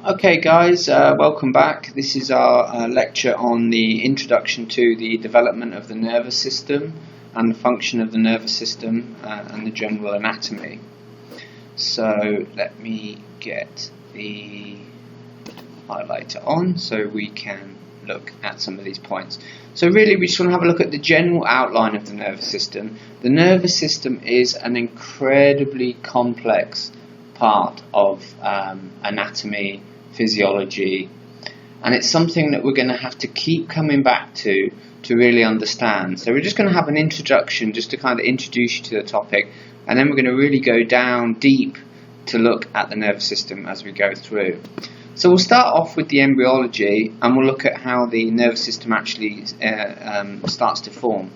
Okay guys, welcome back. This is our lecture on the introduction to the development of the nervous system and the function of the nervous system and the general anatomy. So let me get the highlighter on so we can look at some of these points. So really we just want to have a look at the general outline of the nervous system. The nervous system is an incredibly complex part of anatomy, physiology, and it's something that we're going to have to keep coming back to really understand. So we're just going to have an introduction just to kind of introduce you to the topic, and then we're going to really go down deep to look at the nervous system as we go through. So we'll start off with the embryology, and we'll look at how the nervous system actually starts to form.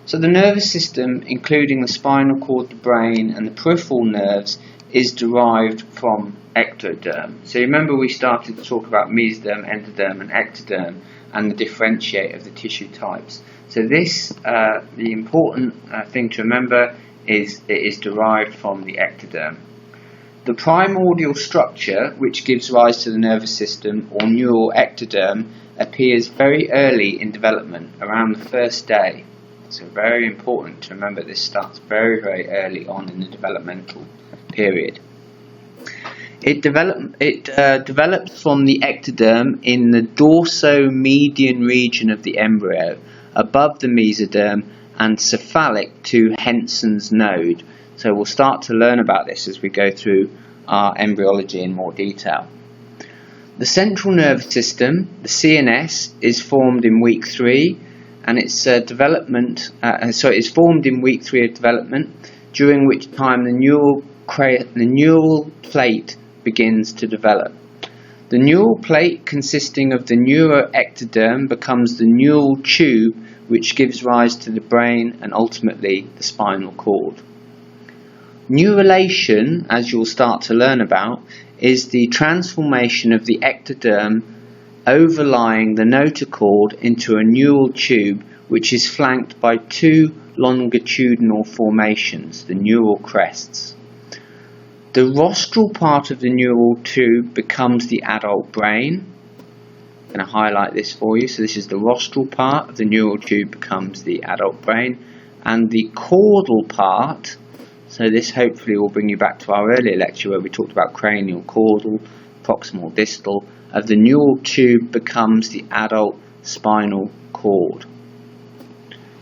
So the nervous system, including the spinal cord, the brain and the peripheral nerves, is derived from ectoderm. So remember we started to talk about mesoderm, endoderm and ectoderm and the differentiate of the tissue types. So this, the important thing to remember is it is derived from the ectoderm. The primordial structure which gives rise to the nervous system, or neural ectoderm, appears very early in development, around the first day. So very important to remember this starts very early on in the developmental period. It develops from the ectoderm in the dorso-median region of the embryo, above the mesoderm and cephalic to Henson's node. So we'll start to learn about this as we go through our embryology in more detail. The central nervous system, the CNS, is formed in week 3, and its is formed in week 3 of development, during which time the neural plate begins to develop. The neural plate, consisting of the neuroectoderm, becomes the neural tube which gives rise to the brain and ultimately the spinal cord. Neurulation, as you'll start to learn about, is the transformation of the ectoderm overlying the notochord into a neural tube which is flanked by 2 longitudinal formations, the neural crests. The rostral part of the neural tube becomes the adult brain. I'm going to highlight this for you. So this is the rostral part of the neural tube becomes the adult brain, and the caudal part, so this hopefully will bring you back to our earlier lecture where we talked about cranial, caudal, proximal, distal, of the neural tube becomes the adult spinal cord.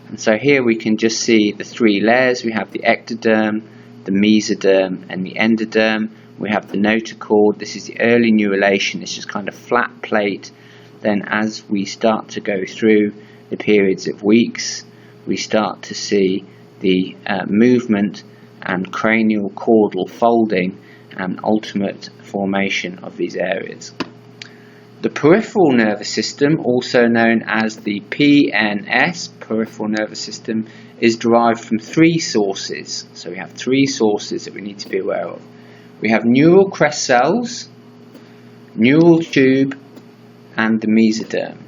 And so here we can just see the 3 layers. We have the ectoderm, the mesoderm and the endoderm. We have the notochord. This is the early neurulation. It's just kind of flat plate. Then as we start to go through the periods of weeks, we start to see the movement and cranial caudal folding and ultimate formation of these areas. The peripheral nervous system, also known as the PNS, peripheral nervous system, is derived from 3 sources. So we have 3 sources that we need to be aware of. We have neural crest cells, neural tube, and the mesoderm.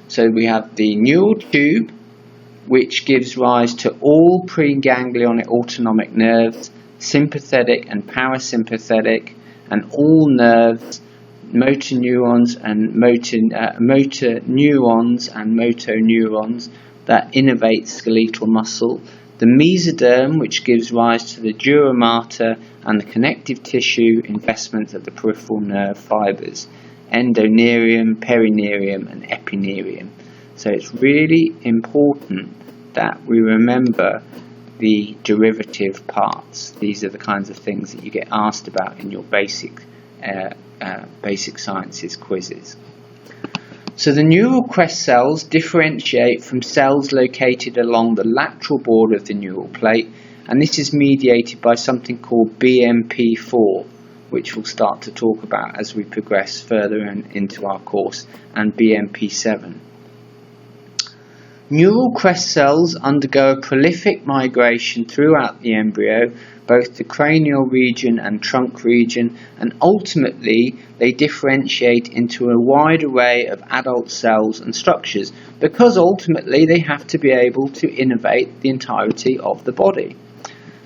So we have the neural tube, which gives rise to all preganglionic autonomic nerves, sympathetic and parasympathetic, and all nerves, motor neurons and motor neurons that innervate skeletal muscle. The mesoderm, which gives rise to the dura mater and the connective tissue investment of the peripheral nerve fibers, endoneurium, perineurium and epineurium. So it's really important that we remember the derivative parts. These are the kinds of things that you get asked about in your basic sciences quizzes. So the neural crest cells differentiate from cells located along the lateral border of the neural plate, and this is mediated by something called BMP4, which we'll start to talk about as we progress further into our course, and BMP7. Neural crest cells undergo a prolific migration throughout the embryo, both the cranial region and trunk region, and ultimately they differentiate into a wide array of adult cells and structures, because ultimately they have to be able to innervate the entirety of the body.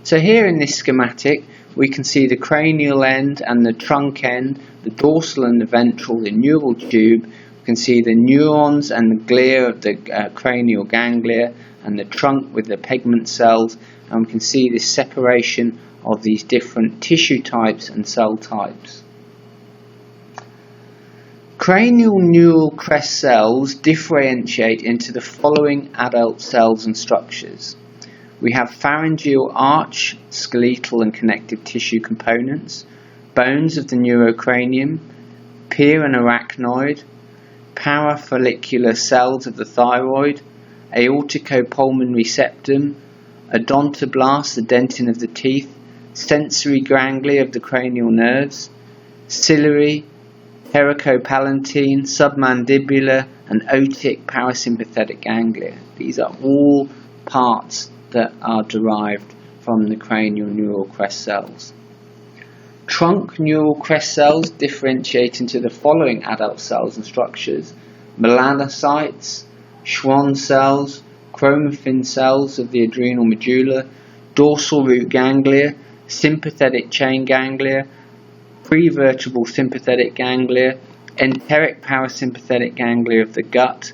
So here in this schematic we can see the cranial end and the trunk end, the dorsal and the ventral, the neural tube. We can see the neurons and the glia of the cranial ganglia and the trunk with the pigment cells, and we can see this separation of these different tissue types and cell types. Cranial neural crest cells differentiate into the following adult cells and structures. We have pharyngeal arch, skeletal and connective tissue components, bones of the neurocranium, pier and arachnoid, parafollicular cells of the thyroid, aorticopulmonary septum, odontoblast, the dentin of the teeth, sensory ganglia of the cranial nerves, ciliary, pericopalatine, submandibular and otic parasympathetic ganglia. These are all parts that are derived from the cranial neural crest cells. Trunk neural crest cells differentiate into the following adult cells and structures: melanocytes, Schwann cells, chromaffin cells of the adrenal medulla, dorsal root ganglia, sympathetic chain ganglia, prevertebral sympathetic ganglia, enteric parasympathetic ganglia of the gut,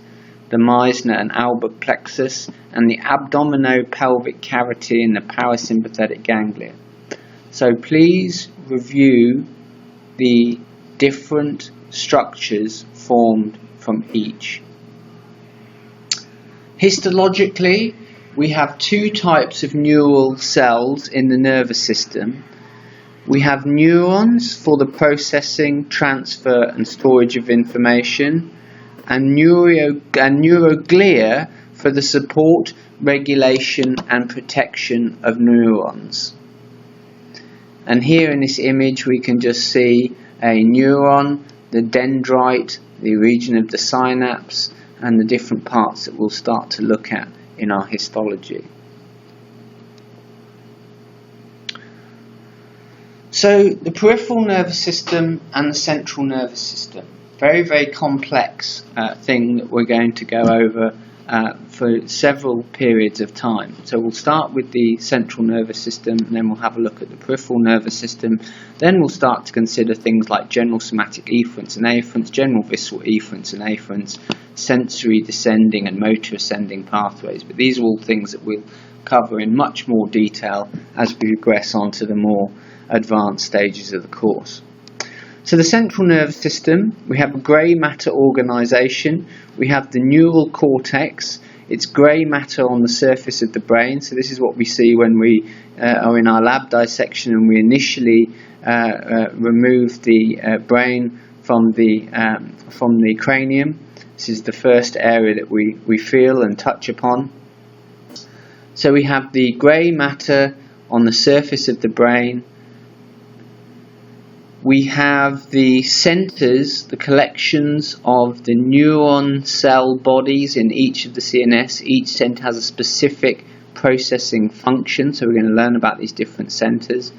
the Meissner and Albert plexus, and the abdominopelvic cavity and the parasympathetic ganglia. So please review the different structures formed from each. Histologically, we have two types of neural cells in the nervous system. We have neurons for the processing, transfer and storage of information, and neuroglia for the support, regulation and protection of neurons. And here in this image we can just see a neuron, the dendrite, the region of the synapse, and the different parts that we'll start to look at in our histology. So the peripheral nervous system and the central nervous system, very, very complex thing that we're going to go over for several periods of time. So we'll start with the central nervous system, and then we'll have a look at the peripheral nervous system. Then we'll start to consider things like general somatic efferents and afferents, general visceral efferents and afferents, sensory descending and motor ascending pathways. But these are all things that we'll cover in much more detail as we progress on to the more advanced stages of the course. So the central nervous system, we have a grey matter organisation. We have the neural cortex. It's grey matter on the surface of the brain. So this is what we see when we are in our lab dissection and we initially remove the brain from the cranium. This is the first area that we feel and touch upon. So we have the grey matter on the surface of the brain. We have the centres, the collections of the neuron cell bodies in each of the CNS. Each centre has a specific processing function, so we're going to learn about these different centres.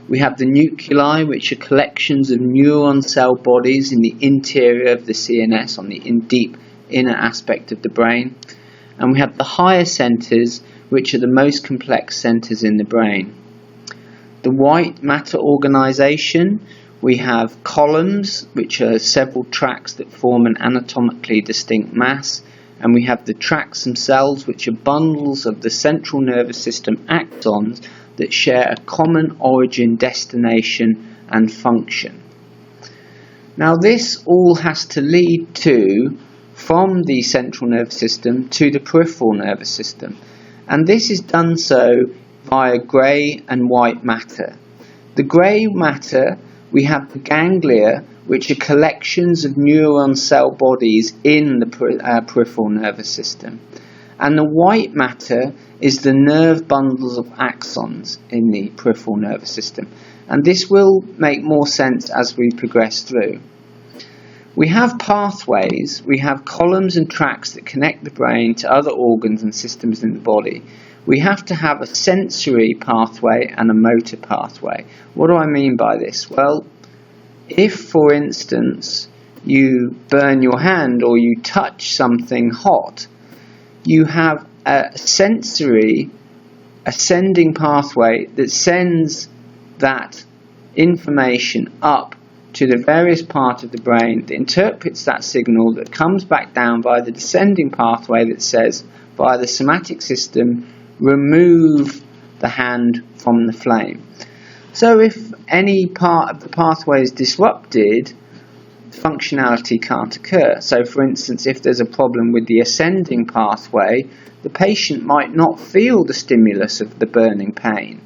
We have the nuclei, which are collections of neuron cell bodies in the interior of the CNS, on the deep inner aspect of the brain. And we have the higher centres, which are the most complex centres in the brain. The white matter organisation, we have columns, which are several tracts that form an anatomically distinct mass, and we have the tracts themselves, which are bundles of the central nervous system axons that share a common origin, destination and function. Now this all has to lead to, from the central nervous system to the peripheral nervous system, and this is done so via grey and white matter. The grey matter, we have the ganglia, which are collections of neuron cell bodies in the peripheral nervous system. And the white matter is the nerve bundles of axons in the peripheral nervous system. And this will make more sense as we progress through. We have pathways, we have columns and tracts that connect the brain to other organs and systems in the body. We have to have a sensory pathway and a motor pathway. What do I mean by this? Well, if, for instance, you burn your hand or you touch something hot, you have a sensory ascending pathway that sends that information up to the various parts of the brain that interprets that signal, that comes back down via the descending pathway that says, via the somatic system, remove the hand from the flame. So if any part of the pathway is disrupted, functionality can't occur. So for instance, if there's a problem with the ascending pathway, the patient might not feel the stimulus of the burning pain,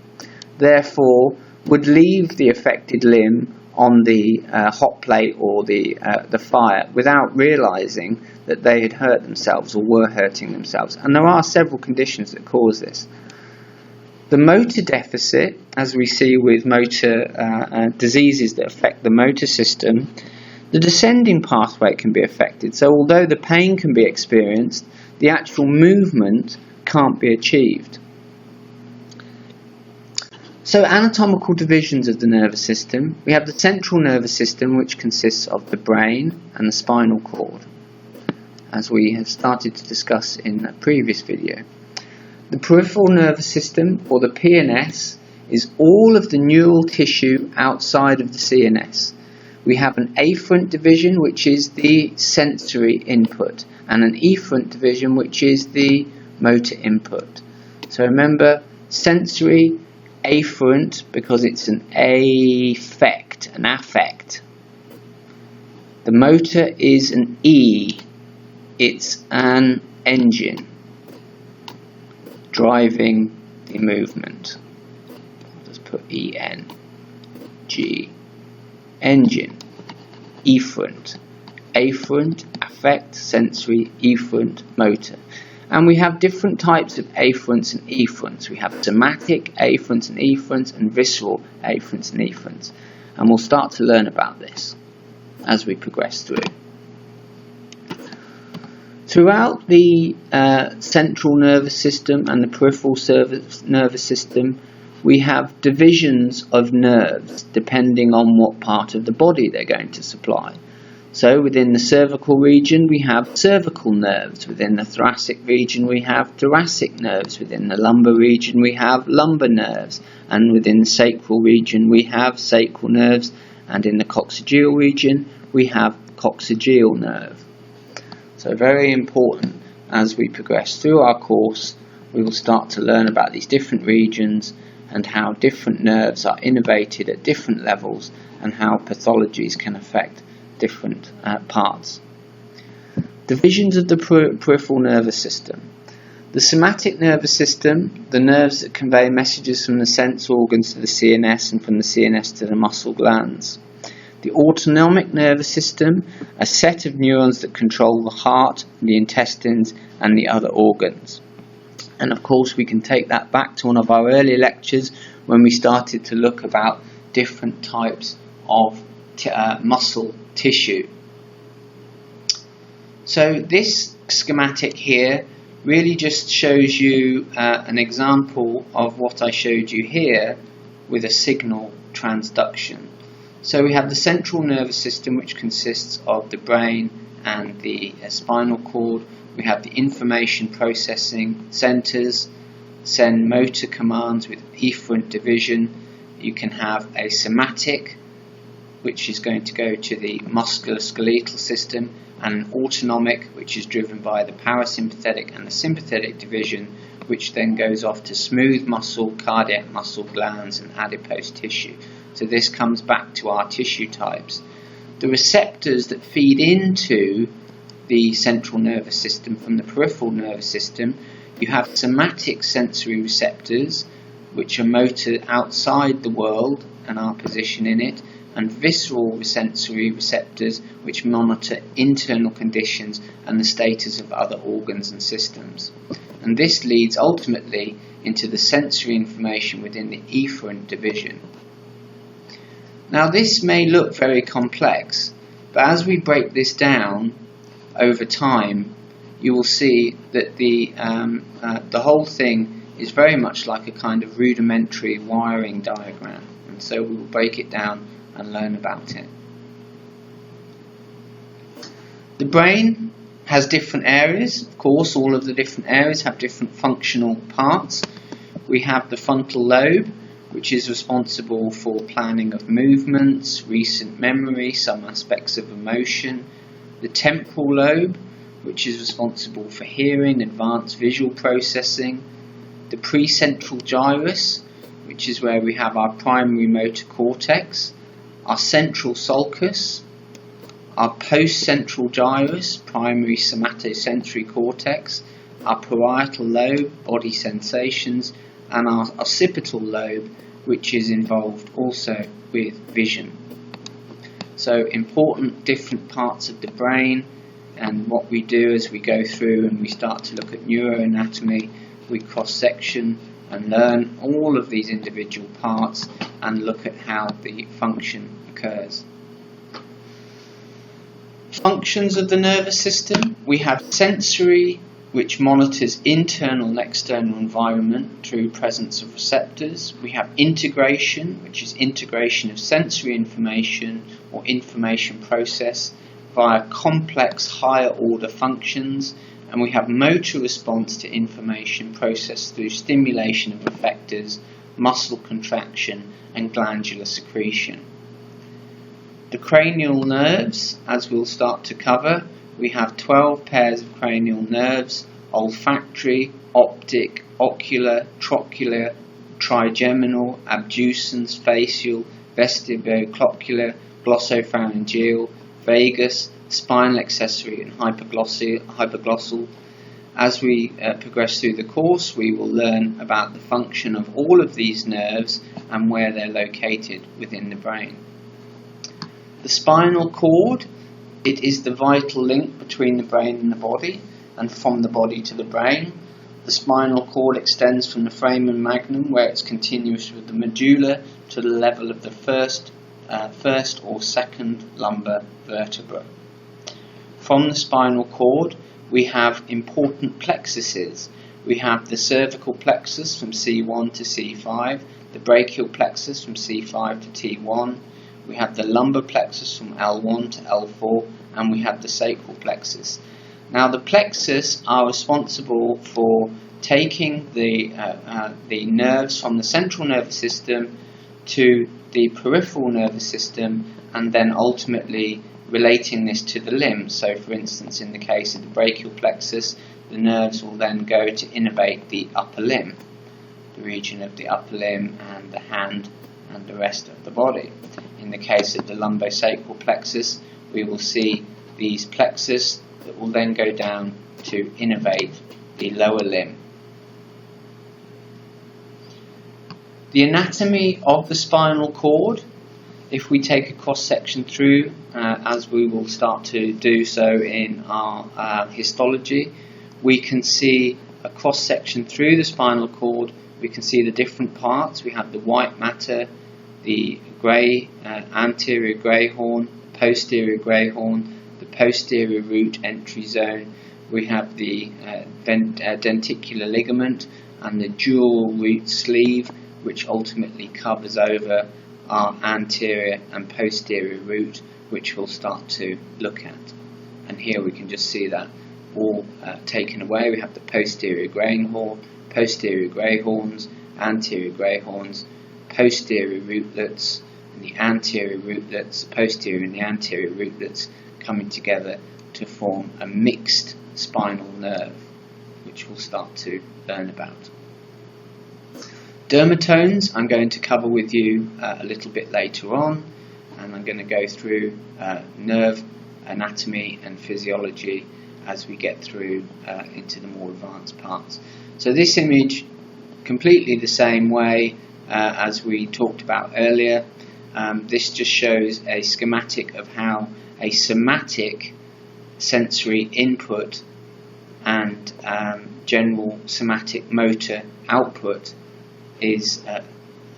therefore would leave the affected limb on the hot plate or the fire without realizing that they had hurt themselves or were hurting themselves. And there are several conditions that cause this. The motor deficit, as we see with motor diseases that affect the motor system, the descending pathway can be affected. So although the pain can be experienced, the actual movement can't be achieved. So anatomical divisions of the nervous system. We have the central nervous system, which consists of the brain and the spinal cord, as we have started to discuss in a previous video. The peripheral nervous system, or the PNS, is all of the neural tissue outside of the CNS. We have an afferent division, which is the sensory input, and an efferent division, which is the motor input. So remember, sensory, afferent, because it's an affect. The motor is an E, it's an engine driving the movement. I'll just put E-N-G. Engine. Efferent. Afferent, affect, sensory, efferent, motor. And we have different types of afferents and efferents. We have somatic afferents and efferents and visceral afferents and efferents. And we'll start to learn about this as we progress through. Throughout the central nervous system and the peripheral nervous system, we have divisions of nerves depending on what part of the body they're going to supply. So within the cervical region we have cervical nerves, within the thoracic region we have thoracic nerves, within the lumbar region we have lumbar nerves, and within the sacral region we have sacral nerves, and in the coccygeal region we have coccygeal nerve. So very important, as we progress through our course, we will start to learn about these different regions and how different nerves are innervated at different levels and how pathologies can affect different parts. Divisions of the peripheral nervous system. The somatic nervous system, the nerves that convey messages from the sense organs to the CNS and from the CNS to the muscle glands. The autonomic nervous system, a set of neurons that control the heart, the intestines and the other organs. And of course we can take that back to one of our earlier lectures when we started to look about different types of muscle tissue. So this schematic here really just shows you an example of what I showed you here with a signal transduction. So we have the central nervous system, which consists of the brain and the spinal cord. We have the information processing centers, send motor commands with efferent division. You can have a somatic, which is going to go to the musculoskeletal system, and an autonomic, which is driven by the parasympathetic and the sympathetic division, which then goes off to smooth muscle, cardiac muscle, glands and adipose tissue. So this comes back to our tissue types. The receptors that feed into the central nervous system from the peripheral nervous system, you have somatic sensory receptors, which are motor outside the world and our position in it, and visceral sensory receptors, which monitor internal conditions and the status of other organs and systems. And this leads ultimately into the sensory information within the efferent division. Now this may look very complex, but as we break this down over time, you will see that the whole thing is very much like a kind of rudimentary wiring diagram, and so we will break it down and learn about it. The brain has different areas. Of course, all of the different areas have different functional parts. We have the frontal lobe, which is responsible for planning of movements, recent memory, some aspects of emotion. The temporal lobe, which is responsible for hearing, advanced visual processing. The precentral gyrus, which is where we have our primary motor cortex. Our central sulcus, our postcentral gyrus, primary somatosensory cortex, our parietal lobe, body sensations, and our occipital lobe, which is involved also with vision. So important different parts of the brain, and what we do as we go through and we start to look at neuroanatomy, we cross-section and learn all of these individual parts and look at how the function occurs. Functions of the nervous system. We have sensory, which monitors internal and external environment through presence of receptors. We have integration, which is integration of sensory information or information process via complex higher order functions. And we have motor response to information processed through stimulation of effectors, muscle contraction and glandular secretion. The cranial nerves, as we'll start to cover, we have 12 pairs of cranial nerves: olfactory, optic, ocular, trochlear, trigeminal, abducens, facial, vestibulococcygeal, glossopharyngeal, vagus, spinal accessory and hypoglossal. As we progress through the course, we will learn about the function of all of these nerves and where they're located within the brain. The spinal cord, it is the vital link between the brain and the body, and from the body to the brain. The spinal cord extends from the foramen magnum, where it's continuous with the medulla, to the level of the first or second lumbar vertebra. From the spinal cord, we have important plexuses. We have the cervical plexus from C1 to C5, the brachial plexus from C5 to T1, we have the lumbar plexus from L1 to L4, and we have the sacral plexus. Now the plexus are responsible for taking the nerves from the central nervous system to the peripheral nervous system, and then ultimately relating this to the limbs. So for instance, in the case of the brachial plexus, the nerves will then go to innervate the upper limb, the region of the upper limb and the hand and the rest of the body. In the case of the lumbosacral plexus, we will see these plexus that will then go down to innervate the lower limb. The anatomy of the spinal cord, if we take a cross-section through, as we will start to do so in our histology, we can see a cross-section through the spinal cord. We can see the different parts. We have the white matter, the grey, anterior grey horn, posterior grey horn, the posterior root entry zone. We have the denticular ligament and the dual root sleeve, which ultimately covers over our anterior and posterior root, which we'll start to look at. And here we can just see that all taken away. We have the posterior grey horn, posterior grey horns, anterior grey horns, posterior rootlets, and the anterior rootlets, the posterior and the anterior rootlets coming together to form a mixed spinal nerve, which we'll start to learn about. Dermatomes I'm going to cover with you a little bit later on, and I'm going to go through nerve anatomy and physiology as we get through into the more advanced parts. So this image, completely the same way as we talked about earlier. This just shows a schematic of how a somatic sensory input and general somatic motor output is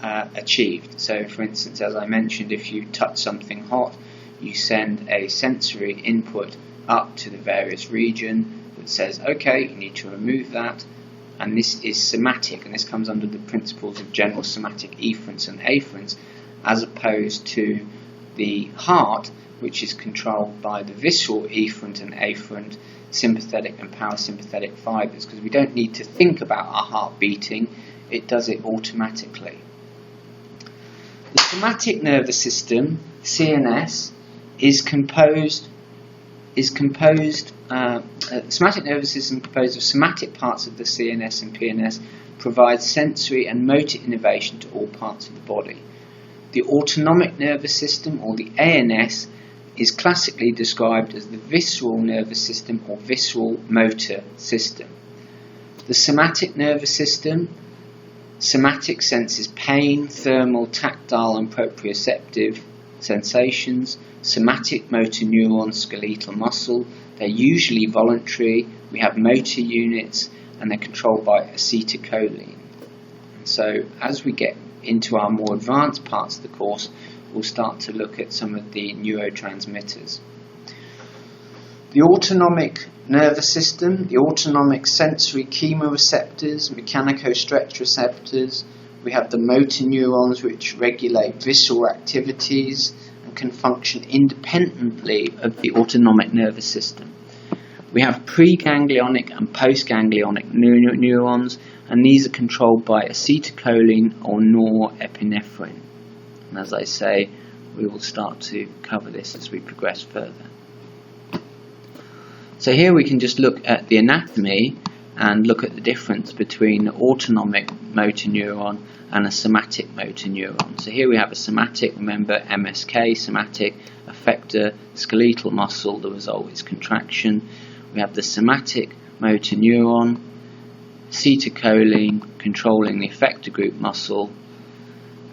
achieved. So for instance, as I mentioned, if you touch something hot, you send a sensory input up to the various region that says, okay, you need to remove that, and this is somatic, and this comes under the principles of general somatic efferents and afferents, as opposed to the heart, which is controlled by the visceral efferent and afferent, sympathetic and parasympathetic fibers, because we don't need to think about our heart beating, it does it automatically. The somatic nervous system, CNS, somatic nervous system composed of somatic parts of the CNS and PNS provides sensory and motor innervation to all parts of the body. The autonomic nervous system, or the ANS, is classically described as the visceral nervous system or visceral motor system. The somatic nervous system, somatic senses pain, thermal, tactile and proprioceptive sensations. Somatic motor neurons, skeletal muscle. They're usually voluntary. We have motor units and they're controlled by acetylcholine. And so as we get into our more advanced parts of the course, we'll start to look at some of the neurotransmitters. The autonomic nervous system, the autonomic sensory chemoreceptors, mechanico-stretch receptors. We have the motor neurons which regulate visceral activities and can function independently of the autonomic nervous system. We have preganglionic and postganglionic neurons, and these are controlled by acetylcholine or norepinephrine. And as I say, we will start to cover this as we progress further. So here we can just look at the anatomy and look at the difference between an autonomic motor neuron and a somatic motor neuron. So here we have a somatic, remember MSK, somatic, effector, skeletal muscle, the result is contraction. We have the somatic motor neuron, acetylcholine controlling the effector group muscle,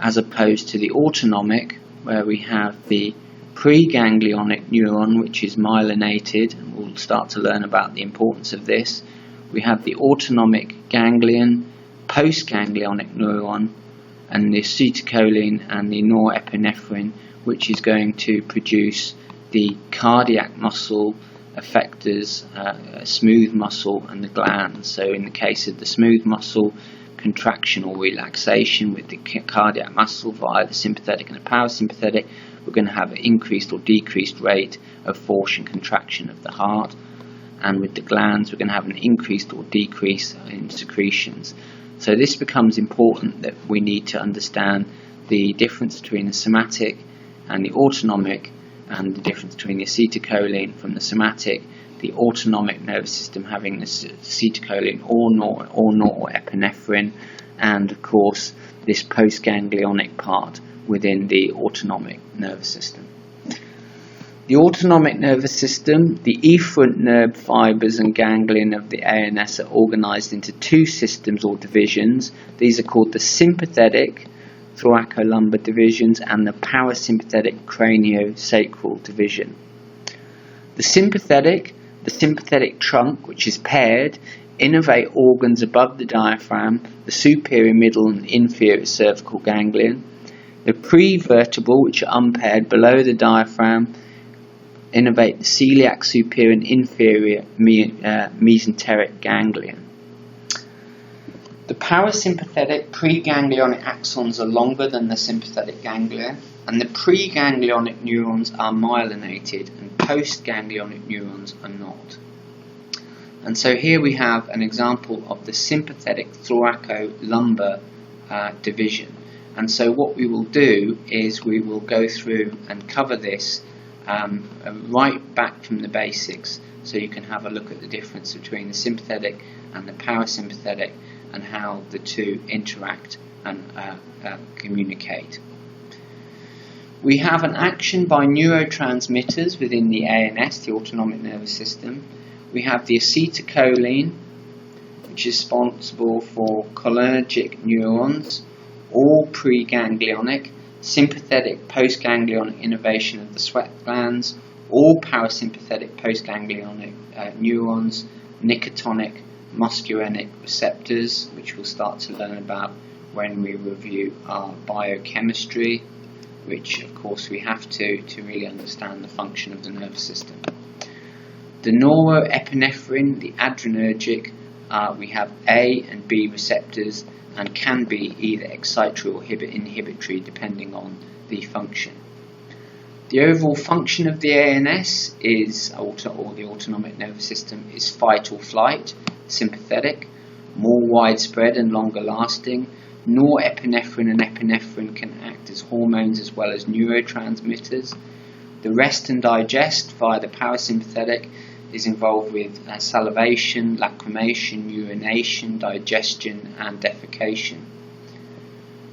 as opposed to the autonomic, where we have the preganglionic neuron, which is myelinated, and we'll start to learn about the importance of this. We have the autonomic ganglion, postganglionic neuron, and the acetylcholine and the norepinephrine, which is going to produce the cardiac muscle, effectors, smooth muscle, and the glands. So in the case of the smooth muscle, contraction or relaxation with the cardiac muscle via the sympathetic and the parasympathetic, we're going to have an increased or decreased rate of force and contraction of the heart. And with the glands, we're going to have an increased or decrease in secretions. So this becomes important, that we need to understand the difference between the somatic and the autonomic, and the difference between the acetylcholine from the somatic, the autonomic nervous system having the acetylcholine or norepinephrine, and of course this postganglionic part within the autonomic nervous system. The autonomic nervous system, the efferent nerve fibres and ganglion of the ANS are organised into two systems or divisions. These are called the sympathetic thoracolumbar divisions and the parasympathetic craniosacral division. The sympathetic trunk, which is paired, innervate organs above the diaphragm, the superior, middle and inferior cervical ganglion. The prevertebral, which are unpaired below the diaphragm, innervate the celiac, superior and inferior mesenteric ganglion. The parasympathetic preganglionic axons are longer than the sympathetic ganglia, and the preganglionic neurons are myelinated and postganglionic neurons are not. And so here we have an example of the sympathetic thoracolumbar division. And so what we will do is we will go through and cover this right back from the basics, so you can have a look at the difference between the sympathetic and the parasympathetic and how the two interact and communicate. We have an action by neurotransmitters within the ANS, the autonomic nervous system. We have the acetylcholine, which is responsible for cholinergic neurons, all preganglionic, sympathetic postganglionic innervation of the sweat glands, all parasympathetic postganglionic neurons, nicotinic muscarinic receptors, which we'll start to learn about when we review our biochemistry, which of course we have to really understand the function of the nervous system. The norepinephrine, the adrenergic, we have A and B receptors and can be either excitatory or inhibitory depending on the function. The overall function of the ANS is, or the autonomic nervous system, is fight or flight, sympathetic, more widespread and longer lasting, Norepinephrine and epinephrine can act as hormones as well as neurotransmitters. The rest and digest via the parasympathetic is involved with salivation, lacrimation, urination, digestion and defecation.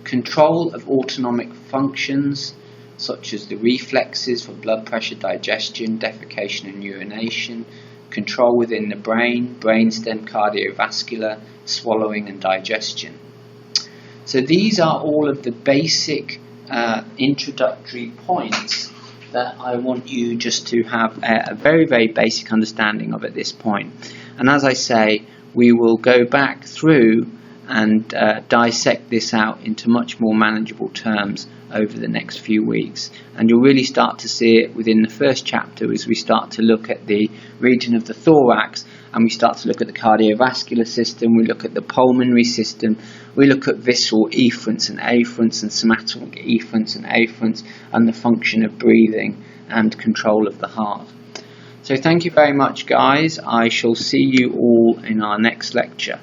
Control of autonomic functions such as the reflexes for blood pressure, digestion, defecation and urination. Control within the brain, brainstem, cardiovascular, swallowing and digestion. So these are all of the basic introductory points that I want you just to have a very, very basic understanding of at this point. And as I say, we will go back through and dissect this out into much more manageable terms over the next few weeks. And you'll really start to see it within the first chapter as we start to look at the region of the thorax, and we start to look at the cardiovascular system, we look at the pulmonary system, we look at visceral efferents and afferents and somatic efferents and afferents and the function of breathing and control of the heart. So thank you very much, guys. I shall see you all in our next lecture.